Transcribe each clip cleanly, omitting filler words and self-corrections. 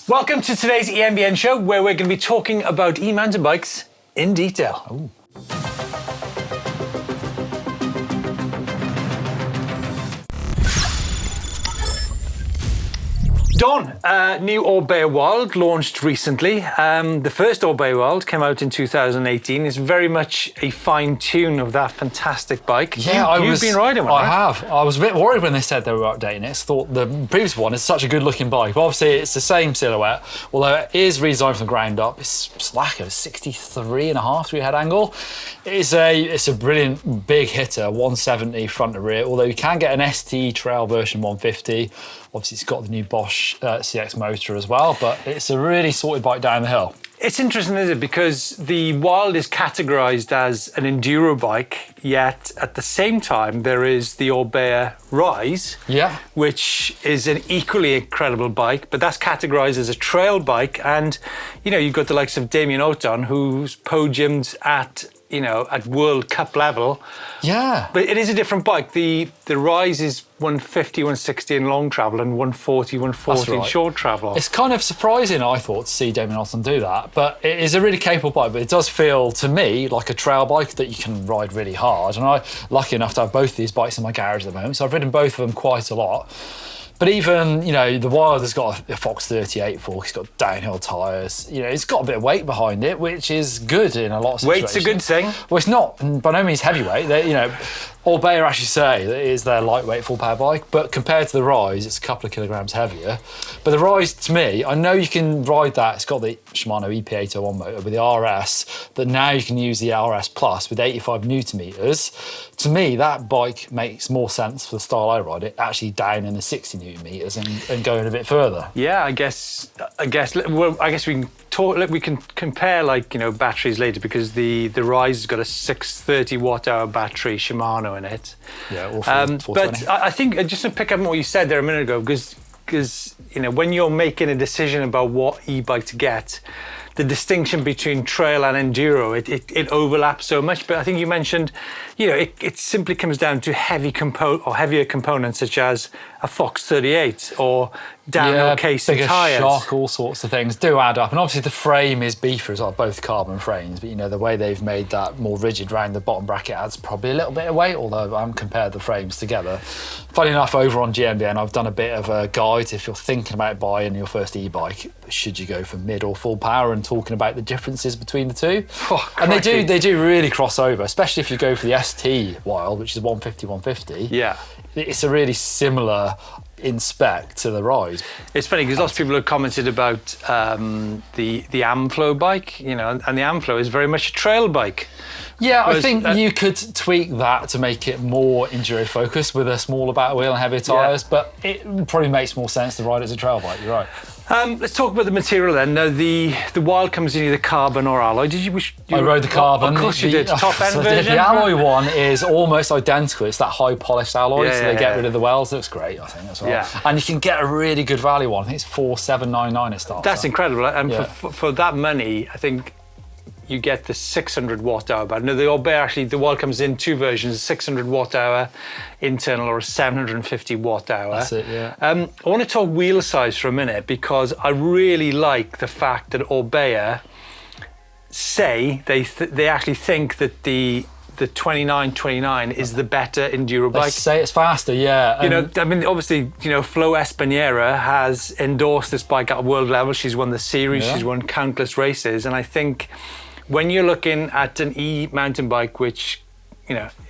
Welcome to today's EMBN Show, where we're going to be talking about e-mountain bikes in detail. Ooh. Don, new Orbea Wild launched recently. The first Orbea Wild came out in 2018. It's very much a fine tune of that fantastic bike. Yeah, you've been riding one, I right? have. I was a bit worried when they said they were updating it. I thought the previous one is such a good looking bike. But obviously it's the same silhouette, although it is redesigned from the ground up. It's slack of 63.5 through head angle. It's a brilliant big hitter, 170 front to rear, although you can get an ST Trail version 150. Obviously, it's got the new Bosch CX motor as well, but it's a really sorted bike down the hill. It's interesting, isn't it? Because the Wild is categorised as an enduro bike, yet at the same time, there is the Orbea Rise, which is an equally incredible bike, but that's categorised as a trail bike. And, you know, you've got the likes of Damien Oton, who's podiumed at World Cup level. Yeah. But it is a different bike. The Rise is 150, 160 in long travel and 140, 140 in short travel. It's kind of surprising, I thought, to see Damien Oton do that. But it is a really capable bike, but it does feel, to me, like a trail bike that you can ride really hard. And I'm lucky enough to have both these bikes in my garage at the moment, so I've ridden both of them quite a lot. But even, the Wild has got a Fox 38 fork, it's got downhill tyres, it's got a bit of weight behind it, which is good in a lot of situations. Weight's a good thing. Well, it's not, by no means heavyweight. Orbea actually say that it is their lightweight full power bike, but compared to the Rise, it's a couple of kilograms heavier. But the Rise, to me, I know you can ride that. It's got the Shimano EP801 motor with the RS, but now you can use the RS Plus with 85 Newton meters. To me, that bike makes more sense for the style I ride it, actually down in the 60 Newton meters and going a bit further. Yeah, I guess we can talk. We can compare batteries later, because the Rise has got a 630 watt-hour battery Shimano in it. Yeah, or 420. But I think, just to pick up on what you said there a minute ago, because when you're making a decision about what e-bike to get, the distinction between trail and enduro, it overlaps so much. But I think you mentioned, it simply comes down to heavier components, such as a Fox 38 or downhill case and tyres. Shock, all sorts of things do add up. And obviously the frame is beefier as well, both carbon frames. But the way they've made that more rigid round the bottom bracket adds probably a little bit of weight, although I haven't compared the frames together. Funny enough, over on GMBN, I've done a bit of a guide. If you're thinking about buying your first e-bike, should you go for mid or full power, and talking about the differences between the two. And they do really cross over, especially if you go for the ST Wild, which is 150. Yeah. It's a really similar in spec to the Rise. It's funny because lots of people have commented about the Amflow bike, and the Amflow is very much a trail bike. Yeah, I think you could tweak that to make it more enduro focused with a smaller battle wheel and heavier tyres, but it probably makes more sense to ride as a trail bike, you're right. Let's talk about the material then. Now, the Wild comes in either carbon or alloy. I rode the carbon. Of course you did. Top end version? The alloy one is almost identical. It's that high polished alloy, so they get rid of the wells. Looks great, I think, as well. Yeah. And you can get a really good value one. I think it's $4,799 it starts. That's incredible. And for that money, I think you get the 600 watt-hour battery. Now, the Orbea, actually, the Wild comes in two versions, a 600 watt-hour internal or a 750 watt-hour. That's it, yeah. I want to talk wheel size for a minute, because I really like the fact that Orbea say they actually think that the 2929 is the better enduro bike. They say it's faster, yeah. Obviously, Flo Espanera has endorsed this bike at world level. She's won the series, she's won countless races, and I think when you're looking at an e-mountain bike, which,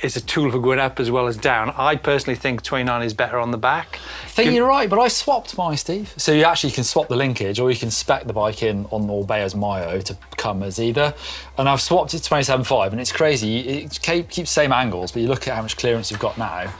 is a tool for going up as well as down, I personally think 29 is better on the back. I think you're right, but I swapped mine, Steve. So you actually can swap the linkage, or you can spec the bike in on Orbea's Mio to come as either. And I've swapped it to 27.5, and it's crazy. It keeps the same angles, but you look at how much clearance you've got now.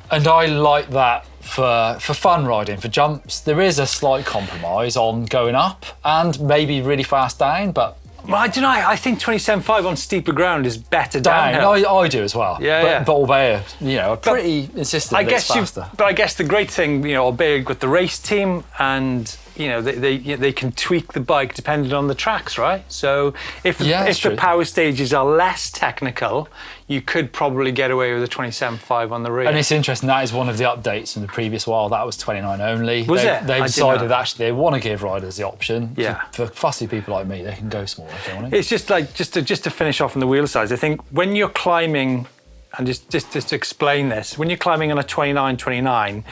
And I like that for fun riding, for jumps. There is a slight compromise on going up and maybe really fast down, but well, I don't know. I think 27.5 on steeper ground is better downhill. I do as well. But Orbea, are pretty insistent that it's faster. But I guess the great thing, Orbea got the race team, and they can tweak the bike depending on the tracks, right? So if the power stages are less technical, you could probably get away with a 27.5 on the rear. And it's interesting, that is one of the updates from the previous Wild. That was 29 only. Was it? They've decided actually they want to give riders the option. Yeah. For fussy people like me, they can go smaller if they want to. It's just like, just to finish off on the wheel size, I think when you're climbing, and just to explain this, when you're climbing on a 29,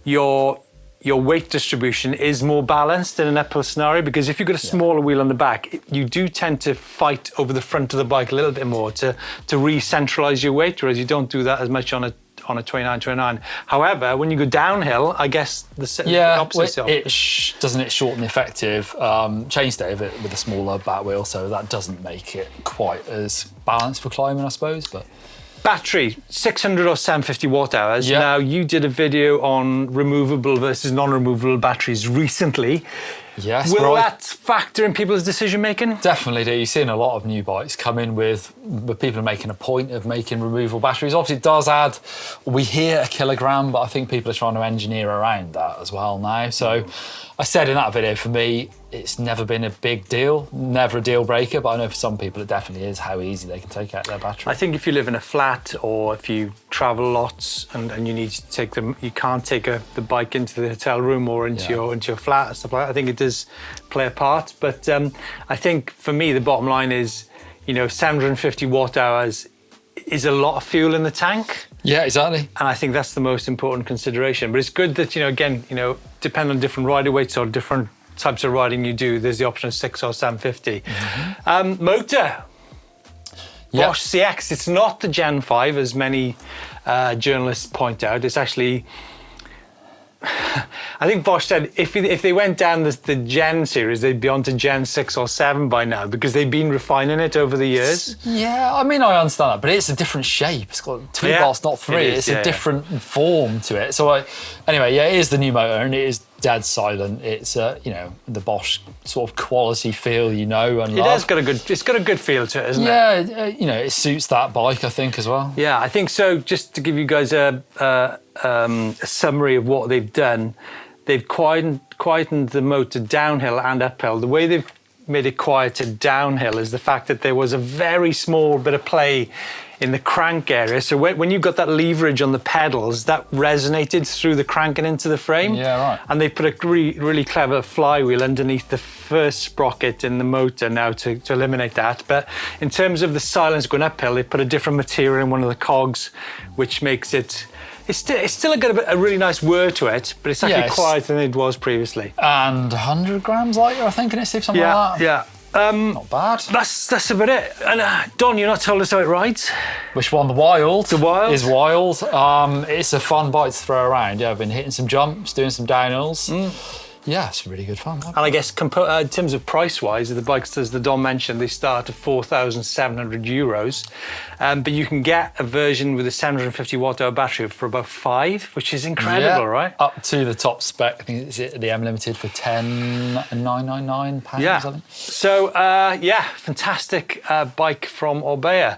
your weight distribution is more balanced in an uphill scenario, because if you've got a smaller wheel on the back, you do tend to fight over the front of the bike a little bit more to re-centralize your weight, whereas you don't do that as much on a 29. However, when you go downhill, I guess the opposite. Doesn't it shorten the effective chainstay of it with a smaller back wheel, so that doesn't make it quite as balanced for climbing, I suppose, but... Battery, 600 or 750 watt hours. Yep. Now, you did a video on removable versus non-removable batteries recently. Yes. Will that factor in people's decision making? Definitely do. You've seen a lot of new bikes come in with people making a point of making removable batteries. Obviously, it does add, we hear a kilogram, but I think people are trying to engineer around that as well now. So I said in that video, for me, it's never been a big deal, never a deal breaker, but I know for some people it definitely is how easy they can take out their battery. I think if you live in a flat or if you travel lots and you need to take them, you can't take the bike into the hotel room or into your flat and stuff like that. I think it does play a part, but I think for me the bottom line is, 750 watt hours is a lot of fuel in the tank. Yeah, exactly. And I think that's the most important consideration. But it's good that, again, depending on different rider weights or different types of riding you do, there's the option of 6 or 750. Mm-hmm. Motor. Bosch CX, it's not the Gen 5 as many journalists point out. It's actually, I think Bosch said if they went down the Gen series, they'd be on to Gen 6 or 7 by now, because they've been refining it over the years. Yeah, I mean, I understand that, but it's a different shape. It's got 2 bars, not 3. It's a different form to it. So anyway, it is the new motor, and it is dead silent. It's the Bosch sort of quality feel, and love. It's got a good feel to it, isn't it? Yeah, it suits that bike, I think, as well. Yeah, I think so. Just to give you guys a summary of what they've done, they've quietened the motor downhill and uphill. The way they've made it quieter downhill is the fact that there was a very small bit of play in the crank area. So when you got that leverage on the pedals, that resonated through the crank and into the frame. Yeah, right. And they put a really, really clever flywheel underneath the first sprocket in the motor now to eliminate that. But in terms of the silence going uphill, they put a different material in one of the cogs, which makes it... It's still got a really nice whir to it, but it's actually quieter than it was previously. And 100 grams lighter, I think, in it, Steve, something like that. Yeah. Not bad. That's about it. And Don, you're not told us how it rides. Which one? The Wild. The Wild is wild. It's a fun bike to throw around. Yeah, I've been hitting some jumps, doing some downhills. Yeah, it's really good fun. And I guess in terms of price-wise, the bikes, as the Don mentioned, they start at €4,700. But you can get a version with a 750 watt-hour battery for about £5, which is incredible, right? Up to the top spec. I think it's the M Limited for £10,999 pounds. Yeah. I think. So fantastic bike from Orbea.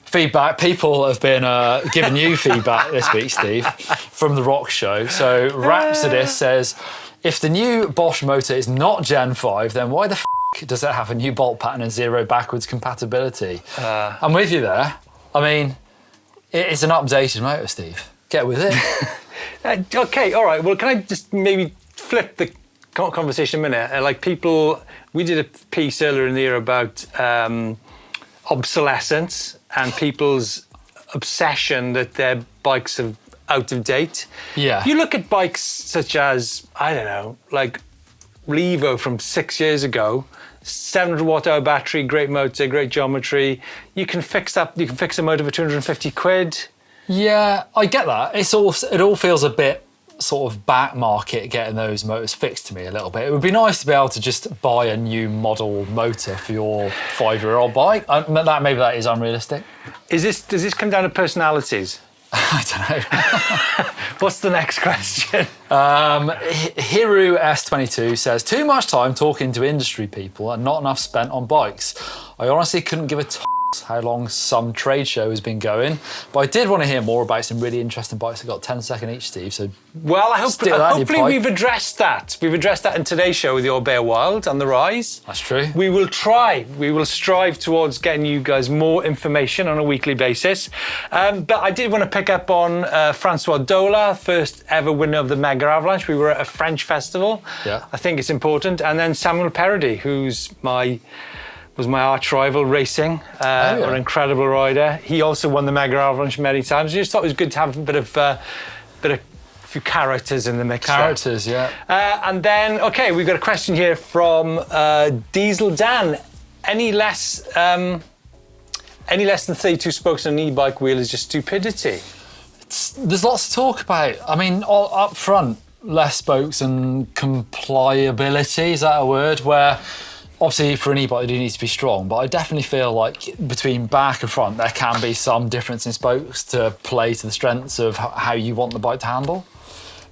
Feedback. People have been giving you feedback this week, Steve, from the Rock Show. So Rhapsodist says, if the new Bosch motor is not Gen 5, then why the f*** does it have a new bolt pattern and 0 backwards compatibility? I'm with you there. I mean, it's an updated motor, Steve. Get with it. Okay, all right. Well, can I just maybe flip the conversation a minute? We did a piece earlier in the year about obsolescence and people's obsession that their bikes are out of date. Yeah. You look at bikes such as, I don't know, like Levo from 6 years ago, 700 watt-hour battery, great motor, great geometry. You can fix a motor for 250 quid. Yeah, I get that. It all feels a bit sort of back market getting those motors fixed to me a little bit. It would be nice to be able to just buy a new model motor for your 5-year-old bike. Maybe that is unrealistic. Does this come down to personalities? I don't know. What's the next question? Hiru S22 says, too much time talking to industry people and not enough spent on bikes. I honestly couldn't give a how long some trade show has been going. But I did want to hear more about some really interesting bikes. I've got 10 seconds each, Steve. So well, hopefully we've addressed that. We've addressed that in today's show with the Orbea Wild and the Rise. That's true. We will strive towards getting you guys more information on a weekly basis. But I did want to pick up on Francois Dola, first ever winner of the Mega Avalanche. We were at a French festival. Yeah. I think it's important. And then Samuel Parody, who's was my arch rival racing, an incredible rider. He also won the Mega Avalanche many times. I just thought it was good to have a few characters in the mix. Characters, there. And then, okay, we've got a question here from Diesel Dan. Any less than 32 spokes on an e-bike wheel is just stupidity. There's lots to talk about. I mean, up front, less spokes and compliability, is that a word? Where obviously for an e-bike they do need to be strong, but I definitely feel like between back and front there can be some difference in spokes to play to the strengths of how you want the bike to handle.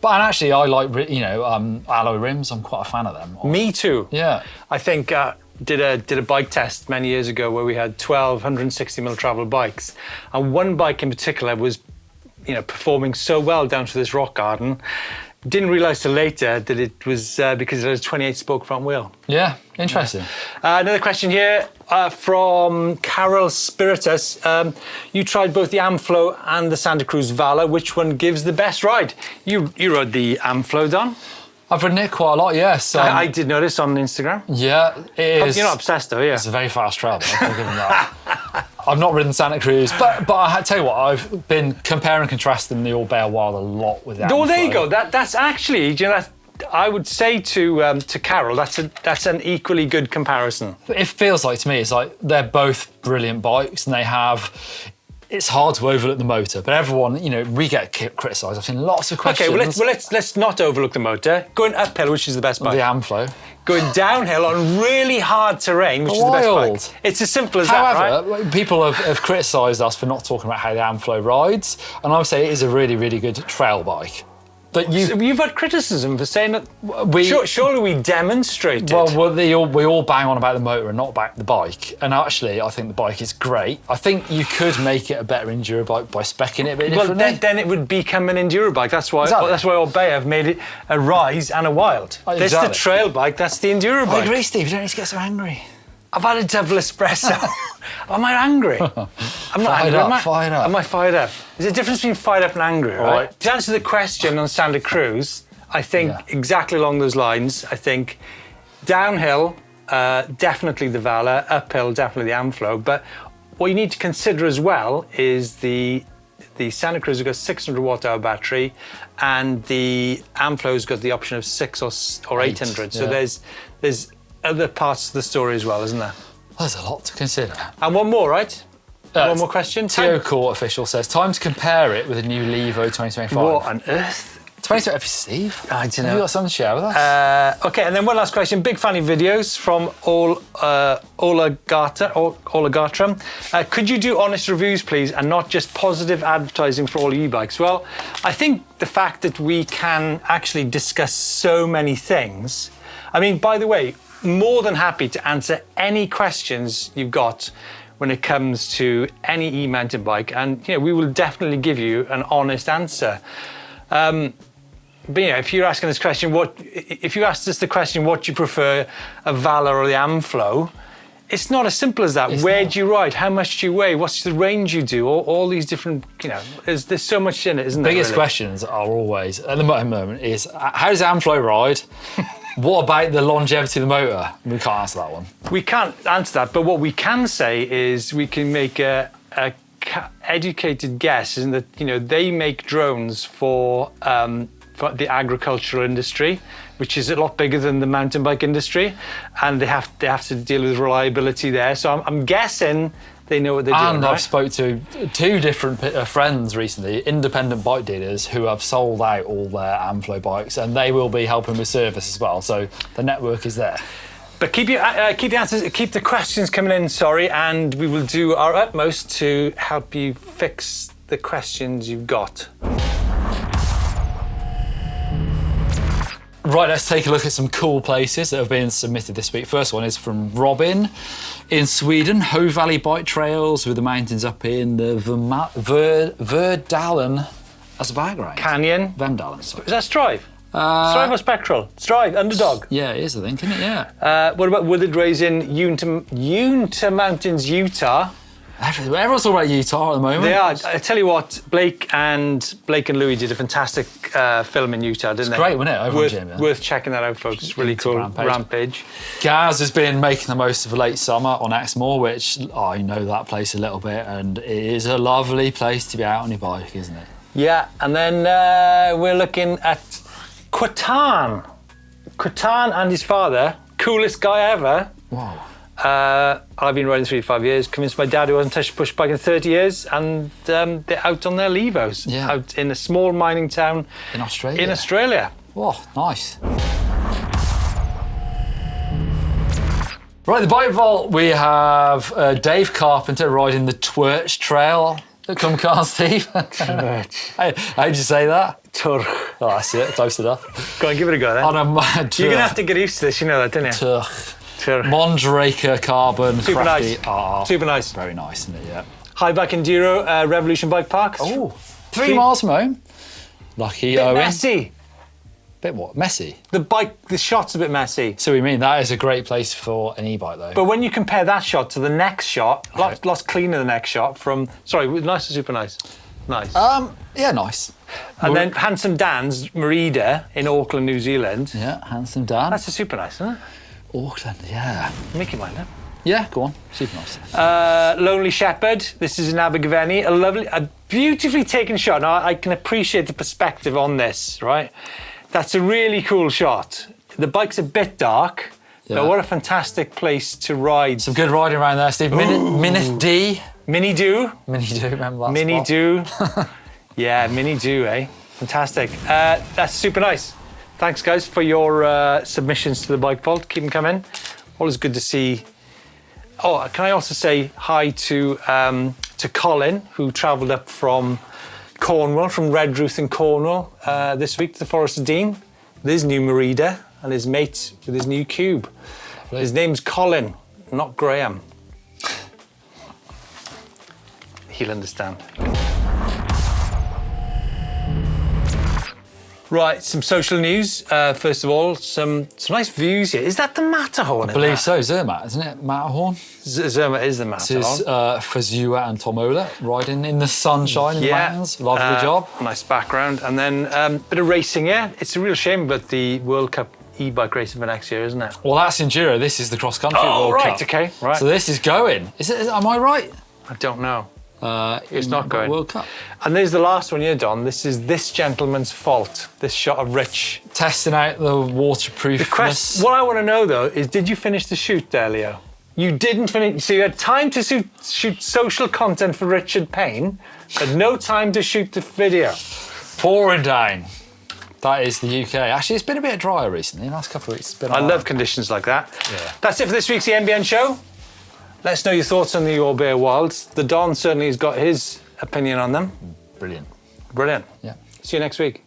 But and actually I like alloy rims. I'm quite a fan of them. Me too. Yeah. I think did a bike test many years ago where we had 12 160mm travel bikes, and one bike in particular was performing so well down to this rock garden. Didn't realise till later that it was because it had a 28 spoke front wheel. Yeah, interesting. Another question here from Carol Spiritus. You tried both the Amflow and the Santa Cruz Vala. Which one gives the best ride? You rode the Amflow, Don? I've ridden it quite a lot, yes. I did notice on Instagram. Yeah, it is. You're not obsessed though, yeah? It's a very fast travel, I'll give them that. I've not ridden Santa Cruz, but I tell you what, I've been comparing and contrasting the Orbea Wild a lot with that. Oh, there you go. That's actually, I would say to Carol, that's an equally good comparison. It feels like to me, it's like they're both brilliant bikes, and they have. It's hard to overlook the motor, but everyone, we get criticised. I've seen lots of questions. Okay, well let's not overlook the motor. Going uphill, which is the best bike? The Amflow. Going downhill on really hard terrain, which is the best bike. It's as simple as that, right? However, people have criticised us for not talking about how the Amflow rides, and I would say it is a really, really good trail bike. But you've had criticism for saying that. Surely we demonstrated. Well, we all bang on about the motor and not about the bike. And actually, I think the bike is great. I think you could make it a better enduro bike by speccing it a bit differently. Well, then it would become an enduro bike. That's why Orbea have made it a Rise and a Wild. Exactly. This is the trail bike. That's the enduro bike. I agree, Steve. You don't need to get so angry. I've had a double espresso. Am I angry? I'm not angry. Fired up. Am I fired up? There's a difference between fired up and angry, right? To answer the question on Santa Cruz, I think exactly along those lines. I think downhill, definitely the Vala, uphill, definitely the Amflow. But what you need to consider as well is the Santa Cruz has got 600 watt-hour battery, and the Amflow's got the option of 600 or 800. So there's other parts of the story as well, isn't there? There's a lot to consider. And one more, right? One more question. Teo Court official says, time to compare it with a new Levo 2025. What on earth? 2025, Steve? I don't know. Have you got something to share with us? Okay, and then one last question. Big fan of videos from Ola Gartram. Could you do honest reviews, please, and not just positive advertising for all e-bikes? Well, I think the fact that we can actually discuss so many things. I mean, by the way, more than happy to answer any questions you've got when it comes to any e-mountain bike, and we will definitely give you an honest answer. But if you're asking this question, if you asked us the question, what do you prefer, a Vala or the Amflow? It's not as simple as that. Where do you ride? How much do you weigh? What's the range you do? All these different, there's so much in it, isn't there? Biggest questions are always, at the moment, is how does Amflow ride? What about the longevity of the motor? We can't answer that one. We can't answer that, but what we can say is we can make a educated guess, in that they make drones for the agricultural industry, which is a lot bigger than the mountain bike industry, and they have to deal with reliability there. So I'm guessing they know what they're doing. And I've spoke to two different friends recently, independent bike dealers, who have sold out all their Amflow bikes, and they will be helping with service as well. So the network is there. But keep the answers, keep the questions coming in, and we will do our utmost to help you fix the questions you've got. Right, let's take a look at some cool places that have been submitted this week. First one is from Robin in Sweden. Ho Valley bike trails with the mountains up in the Verdalen as a bag range. Canyon. Vendalen. Is that Strive? Strive or Spectral? Strive, Underdog. Yeah, it is, I think, isn't it? Yeah. What about Wooded Rays in Uinta Mountains, Utah? Everyone's talking about Utah at the moment. They are. I tell you what, Blake and Louis did a fantastic film in Utah, didn't they? Great, wasn't it? Over on Jim, yeah. Worth checking that out, folks. It's really cool. Rampage. Gaz has been making the most of a late summer on Exmoor, which I know that place a little bit, and it is a lovely place to be out on your bike, isn't it? Yeah, and then we're looking at Quatan and his father, coolest guy ever. Wow. I've been riding 3 to 5 years, convinced my dad who hasn't touched a push bike in 30 years, and they're out on their Levos, out in a small mining town in Australia. Oh, nice. Right, the Bike Vault, we have Dave Carpenter riding the Twirch Trail. Come car, Steve. How'd you say that? Turch. Oh, that's it, close enough. Go on, give it a go then. On a mad You're going to have to get used to this, you know that, don't you? Turch. Mondraker carbon. Super crafty. nice. Super nice. Very nice, isn't it? Yeah. High Back Enduro, Revolution Bike Park. Oh, 3 miles from home. Lucky Bit Owen. messy. Bit what? Messy? The shot's a bit messy. So we mean that is a great place for an e-bike though. But when you compare that shot to the next shot, lots cleaner the next shot from, sorry, nice or super nice? Nice. Yeah, nice. And then Handsome Dan's Merida in Auckland, New Zealand. Yeah, Handsome Dan. That's a super nice, isn't it? Auckland, yeah. Make it mine, Yeah, go on. Super nice. Lonely Shepherd. This is in Abergavenny. A beautifully taken shot. Now, I can appreciate the perspective on this, right? That's a really cool shot. The bike's a bit dark, but what a fantastic place to ride. Some good riding around there, Steve. Minute D. Mini Do. Mini Do, remember that Mini spot? Do. Yeah, Mini Do, eh? Fantastic. That's super nice. Thanks, guys, for your submissions to the Bike Vault. Keep them coming. Always good to see. Oh, can I also say hi to Colin, who travelled up from Cornwall, from Redruth in Cornwall, this week to the Forest of Dean with his new Merida and his mate with his new Cube. Lovely. His name's Colin, not Graham. He'll understand. Right, some social news. First of all, some nice views here. Is that the Matterhorn? I believe so, Zermatt, isn't it? Matterhorn? Zermatt is the Matterhorn. This is Fazua and Tomola riding in the sunshine in the mountains. Lovely job. Nice background. And then bit of racing here. It's a real shame about the World Cup e-bike racing for next year, isn't it? Well, that's Enduro. This is the cross-country World Cup. Okay, right. So this is going. Am I right? I don't know. It's not going. World Cup. And there's the last one here, Don. This is this gentleman's fault. This shot of Rich. Testing out the waterproofness. What I want to know, though, is did you finish the shoot there, Leo? You didn't finish. So you had time to shoot social content for Richard Payne, but no time to shoot the video. Pouring down. That is the UK. Actually, it's been a bit drier recently. The last couple of weeks, it's been I love conditions like that. Yeah. That's it for this week's EMBN Show. Let us know your thoughts on the Orbea Wild. The Don certainly has got his opinion on them. Brilliant. Brilliant. Yeah. See you next week.